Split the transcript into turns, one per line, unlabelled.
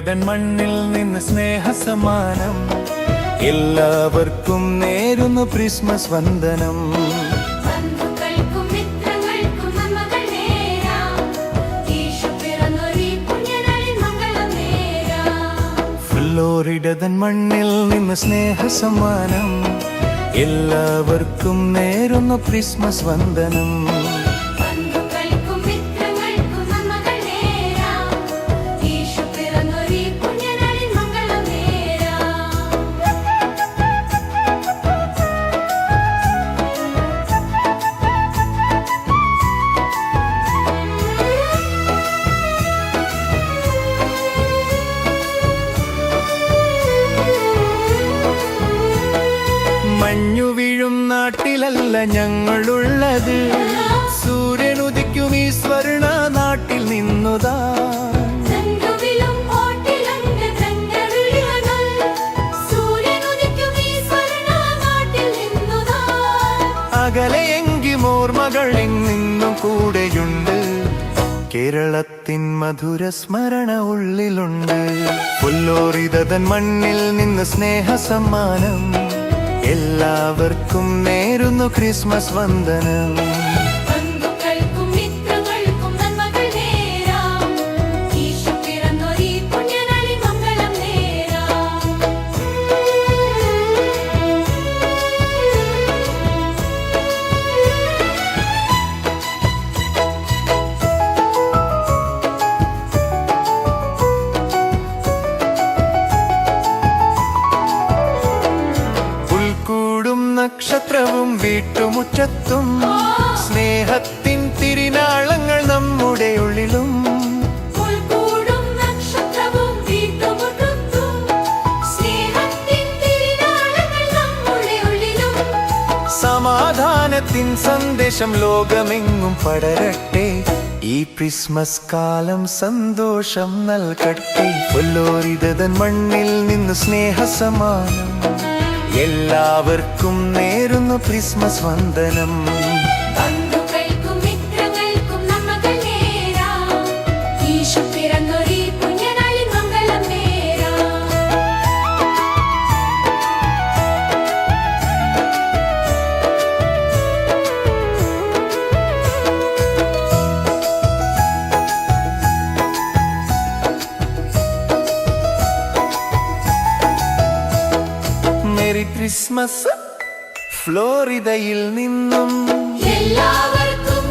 ഫ്ലോറിഡൻ മണ്ണിൽ നിന്ന് സ്നേഹസമ്മാനം എല്ലാവർക്കും നേരുന്നു ക്രിസ്മസ് വന്ദനം. ഫ്ലോറിഡൻ മണ്ണിൽ നിന്ന് സ്നേഹസമ്മാനം എല്ലാവർക്കും നേരുന്നു ക്രിസ്മസ് വന്ദനം. മഞ്ഞു വീഴും നാട്ടിലല്ല ഞങ്ങളുള്ളത്, സൂര്യൻ ഉദിക്കും ഈ സ്വർണ നാട്ടിൽ നിന്നുതാ. അകലെയെങ്കിലും ഓർമ്മകൾ നിന്നും കൂടെയുണ്ട്, കേരളത്തിൻ മധുര സ്മരണ ഉള്ളിലുണ്ട്. ഫ്ലോറിഡൻ മണ്ണിൽ നിന്ന് സ്നേഹസമ്മാനം എല്ലാവർക്കും നേരുന്നു ക്രിസ്മസ് വന്ദനം. നക്ഷത്രവും വീട്ടുമുറ്റത്തും സ്നേഹത്തിൻ തിരിനാളങ്ങൾ നമ്മുടെ ഉള്ളിലും. സമാധാനത്തിൻ സന്ദേശം ലോകമെങ്ങും പടരട്ടെ, ഈ ക്രിസ്മസ് കാലം സന്തോഷം നൽകട്ടെ. ഫ്ലോറിഡൻ മണ്ണിൽ നിന്ന് സ്നേഹസമ്മാനം എല്ലാവർക്കും നേരുന്നു ക്രിസ്മസ് വന്ദനം. മേരി ക്രിസ്മസ് ഫ്ലോറിഡയിൽ നിന്നും
എല്ലാവർക്കും